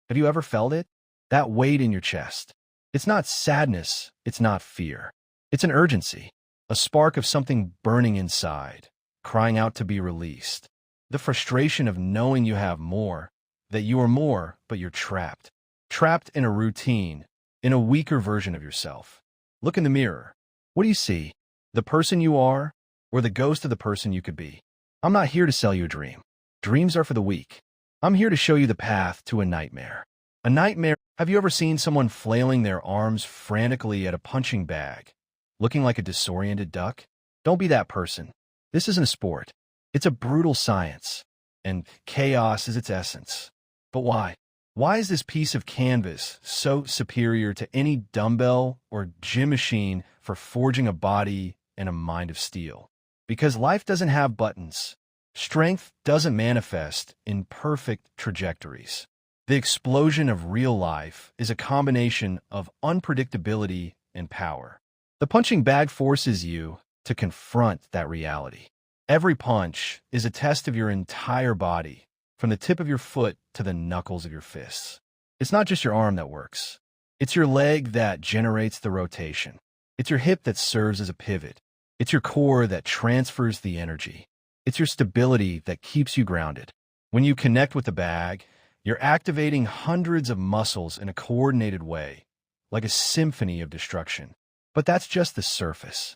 Have you ever felt it? That weight in your chest. It's not sadness, it's not fear. It's an urgency, a spark of something burning inside, crying out to be released. The frustration of knowing you have more, that you are more, but you're trapped. Trapped in a routine, in a weaker version of yourself. Look in the mirror. What do you see? The person you are, or the ghost of the person you could be? I'm not here to sell you a dream. Dreams are for the weak. I'm here to show you the path to a nightmare. A nightmare. Have you ever seen someone flailing their arms frantically at a punching bag, looking like a disoriented duck? Don't be that person. This isn't a sport. It's a brutal science, and chaos is its essence. But why? Why is this piece of canvas so superior to any dumbbell or gym machine for forging a body and a mind of steel? Because life doesn't have buttons. Strength doesn't manifest in perfect trajectories. The explosion of real life is a combination of unpredictability and power. The punching bag forces you to confront that reality. Every punch is a test of your entire body, from the tip of your foot to the knuckles of your fists. It's not just your arm that works. It's your leg that generates the rotation. It's your hip that serves as a pivot. It's your core that transfers the energy. It's your stability that keeps you grounded. When you connect with the bag, you're activating hundreds of muscles in a coordinated way, like a symphony of destruction. But that's just the surface.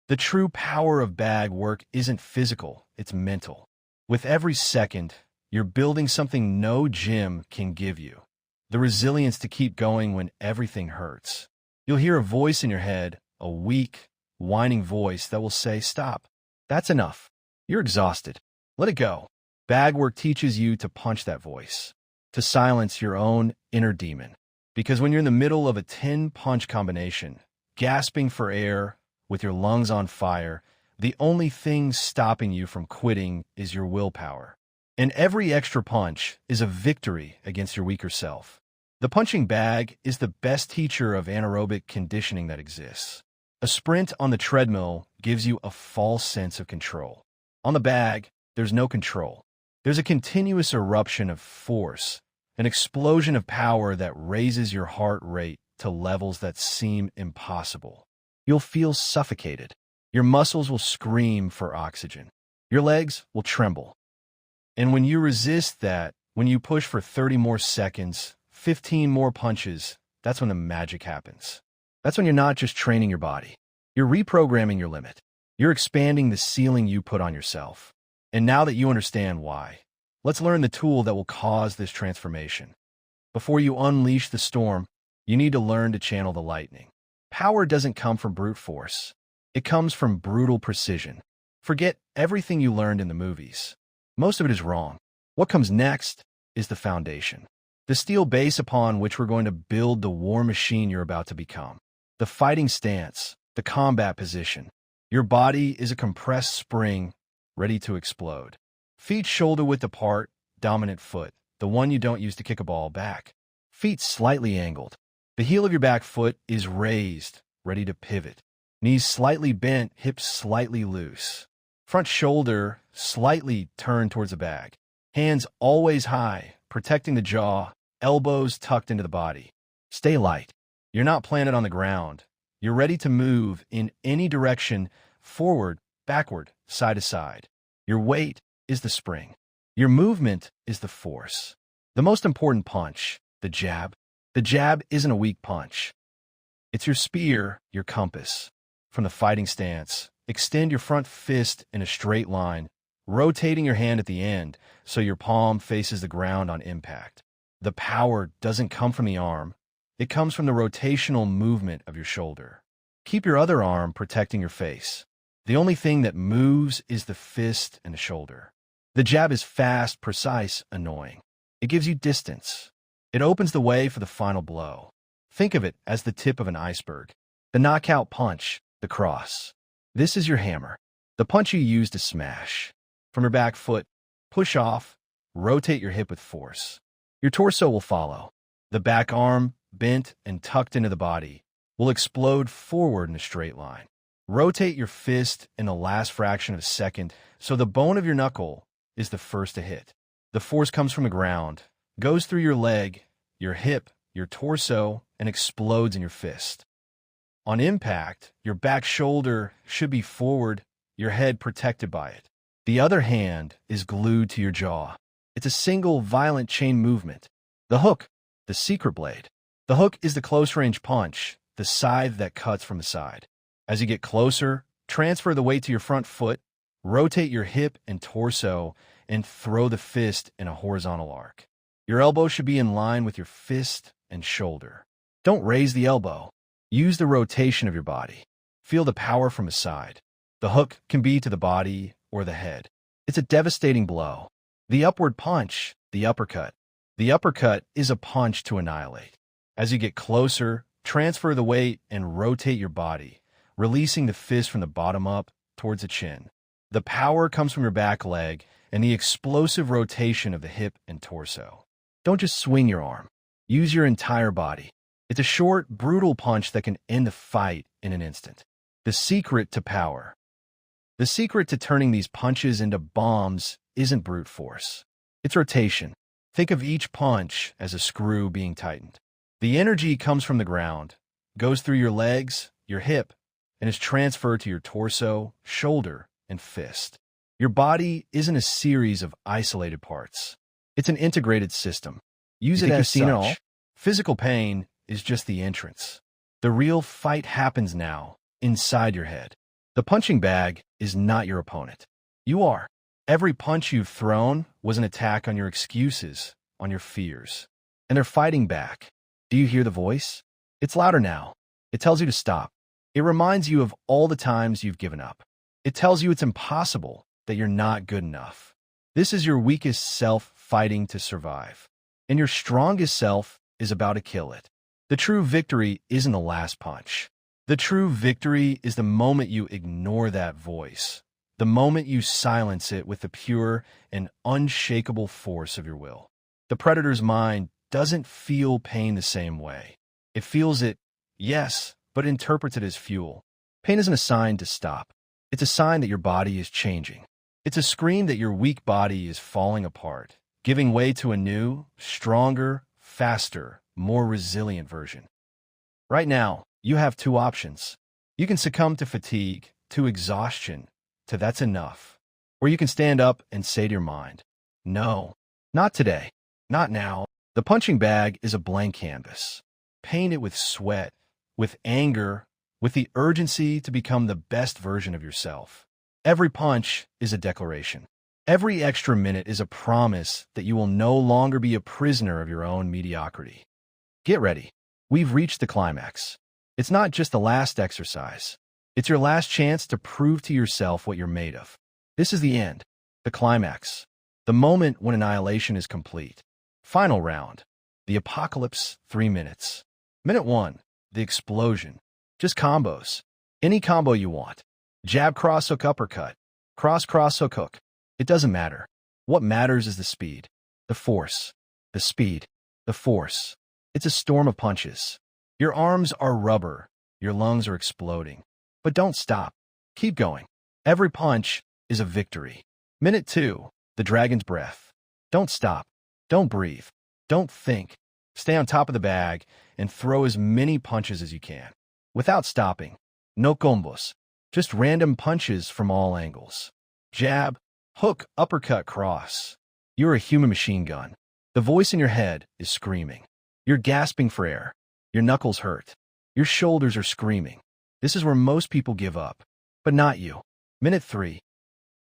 The true power of bag work isn't physical, it's mental. With every second, you're building something no gym can give you. The resilience to keep going when everything hurts. You'll hear a voice in your head, a weak, whining voice that will say, "Stop. That's enough. You're exhausted. Let it go." Bag work teaches you to punch that voice, to silence your own inner demon. Because when you're in the middle of a 10-punch combination, gasping for air, with your lungs on fire, the only thing stopping you from quitting is your willpower. And every extra punch is a victory against your weaker self. The punching bag is the best teacher of anaerobic conditioning that exists. A sprint on the treadmill gives you a false sense of control. On the bag, there's no control. There's a continuous eruption of force, an explosion of power that raises your heart rate to levels that seem impossible. You'll feel suffocated. Your muscles will scream for oxygen. Your legs will tremble. And when you resist that, when you push for 30 more seconds, 15 more punches, that's when the magic happens. That's when you're not just training your body. You're reprogramming your limit. You're expanding the ceiling you put on yourself. And now that you understand why, let's learn the tool that will cause this transformation. Before you unleash the storm, you need to learn to channel the lightning. Power doesn't come from brute force. It comes from brutal precision. Forget everything you learned in the movies. Most of it is wrong. What comes next is the foundation. The steel base upon which we're going to build the war machine you're about to become. The fighting stance, the combat position. Your body is a compressed spring ready to explode. Feet shoulder width apart, dominant foot, the one you don't use to kick a ball back. Feet slightly angled. The heel of your back foot is raised, ready to pivot. Knees slightly bent, hips slightly loose. Front shoulder slightly turned towards the bag. Hands always high, protecting the jaw, elbows tucked into the body. Stay light. You're not planted on the ground. You're ready to move in any direction, forward, backward, side to side. Your weight is the spring. Your movement is the force. The most important punch, the jab. The jab isn't a weak punch. It's your spear, your compass. From the fighting stance, extend your front fist in a straight line, rotating your hand at the end so your palm faces the ground on impact. The power doesn't come from the arm. It comes from the rotational movement of your shoulder. Keep your other arm protecting your face. The only thing that moves is the fist and the shoulder. The jab is fast, precise, annoying. It gives you distance. It opens the way for the final blow. Think of it as the tip of an iceberg. The knockout punch, the cross. This is your hammer, the punch you use to smash. From your back foot, push off, rotate your hip with force. Your torso will follow. The back arm, bent and tucked into the body, will explode forward in a straight line. Rotate your fist in the last fraction of a second so the bone of your knuckle is the first to hit. The force comes from the ground, goes through your leg, your hip, your torso, and explodes in your fist. On impact, your back shoulder should be forward, your head protected by it. The other hand is glued to your jaw. It's a single violent chain movement. The hook, the secret blade. The hook is the close-range punch, the scythe that cuts from the side. As you get closer, transfer the weight to your front foot, rotate your hip and torso, and throw the fist in a horizontal arc. Your elbow should be in line with your fist and shoulder. Don't raise the elbow. Use the rotation of your body. Feel the power from a side. The hook can be to the body or the head. It's a devastating blow. The upward punch, the uppercut. The uppercut is a punch to annihilate. As you get closer, transfer the weight and rotate your body, releasing the fist from the bottom up towards the chin. The power comes from your back leg and the explosive rotation of the hip and torso. Don't just swing your arm. Use your entire body. It's a short, brutal punch that can end the fight in an instant. The secret to power. The secret to turning these punches into bombs isn't brute force. It's rotation. Think of each punch as a screw being tightened. The energy comes from the ground, goes through your legs, your hip, and is transferred to your torso, shoulder, and fist. Your body isn't a series of isolated parts. It's an integrated system. Use it as such. Physical pain is just the entrance. The real fight happens now, inside your head. The punching bag is not your opponent. You are. Every punch you've thrown was an attack on your excuses, on your fears. And they're fighting back. Do you hear the voice? It's louder now. It tells you to stop. It reminds you of all the times you've given up. It tells you it's impossible, that you're not good enough. This is your weakest self fighting to survive. And your strongest self is about to kill it. The true victory isn't the last punch. The true victory is the moment you ignore that voice, the moment you silence it with the pure and unshakable force of your will. The predator's mind doesn't feel pain the same way. It feels it, yes, but interprets it as fuel. Pain isn't a sign to stop. It's a sign that your body is changing. It's a scream that your weak body is falling apart, giving way to a new, stronger, faster, more resilient version. Right now, you have two options. You can succumb to fatigue, to exhaustion, to that's enough. Or you can stand up and say to your mind, no, not today, not now. The punching bag is a blank canvas. Paint it with sweat, with anger, with the urgency to become the best version of yourself. Every punch is a declaration. Every extra minute is a promise that you will no longer be a prisoner of your own mediocrity. Get ready. We've reached the climax. It's not just the last exercise. It's your last chance to prove to yourself what you're made of. This is the end, the climax, the moment when annihilation is complete. Final round, the apocalypse, 3 minutes. Minute 1, the explosion. Just combos. Any combo you want. Jab, cross, hook, uppercut. Cross, cross, hook, hook. It doesn't matter. What matters is the speed, the force, the speed, the force. It's a storm of punches. Your arms are rubber. Your lungs are exploding. But don't stop. Keep going. Every punch is a victory. Minute 2, the dragon's breath. Don't stop. Don't breathe. Don't think. Stay on top of the bag and throw as many punches as you can. Without stopping. No combos. Just random punches from all angles. Jab, hook, uppercut, cross. You're a human machine gun. The voice in your head is screaming. You're gasping for air. Your knuckles hurt. Your shoulders are screaming. This is where most people give up. But not you. Minute 3.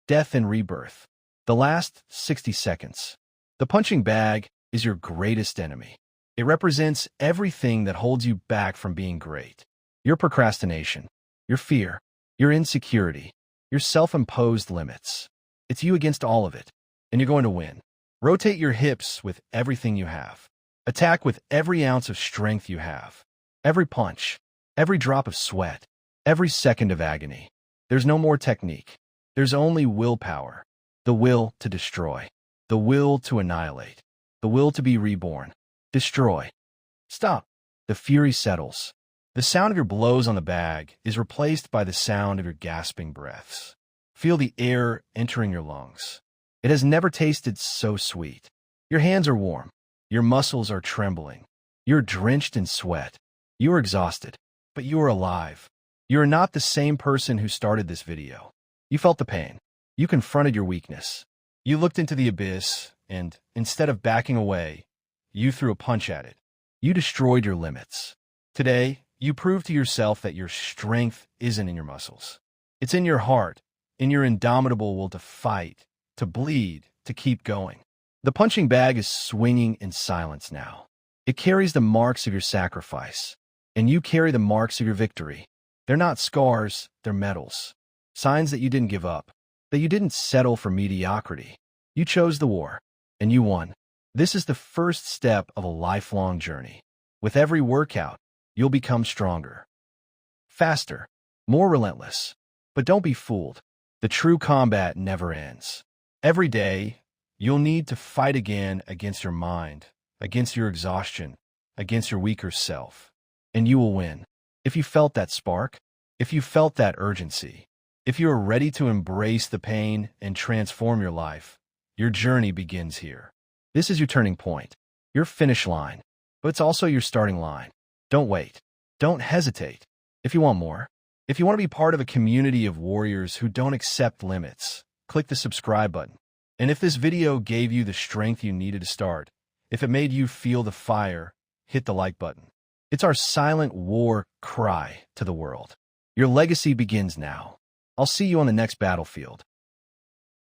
Death and rebirth. The last 60 seconds. The punching bag is your greatest enemy. It represents everything that holds you back from being great. Your procrastination, your fear, your insecurity, your self-imposed limits. It's you against all of it, and you're going to win. Rotate your hips with everything you have. Attack with every ounce of strength you have. Every punch, every drop of sweat, every second of agony. There's no more technique. There's only willpower. The will to destroy. The will to annihilate. The will to be reborn. Destroy. Stop. The fury settles. The sound of your blows on the bag is replaced by the sound of your gasping breaths. Feel the air entering your lungs. It has never tasted so sweet. Your hands are warm. Your muscles are trembling. You're drenched in sweat. You are exhausted, but you are alive. You are not the same person who started this video. You felt the pain. You confronted your weakness. You looked into the abyss, and instead of backing away, you threw a punch at it. You destroyed your limits. Today, you prove to yourself that your strength isn't in your muscles. It's in your heart, in your indomitable will to fight, to bleed, to keep going. The punching bag is swinging in silence now. It carries the marks of your sacrifice, and you carry the marks of your victory. They're not scars, they're medals. Signs that you didn't give up, that you didn't settle for mediocrity. You chose the war, and you won. This is the first step of a lifelong journey. With every workout, you'll become stronger, faster, more relentless. But don't be fooled. The true combat never ends. Every day, you'll need to fight again against your mind, against your exhaustion, against your weaker self. And you will win. If you felt that spark, if you felt that urgency, if you are ready to embrace the pain and transform your life, your journey begins here. This is your turning point, your finish line, but it's also your starting line. Don't wait. Don't hesitate. If you want more, if you want to be part of a community of warriors who don't accept limits, click the subscribe button. And if this video gave you the strength you needed to start, if it made you feel the fire, hit the like button. It's our silent war cry to the world. Your legacy begins now. I'll see you on the next battlefield.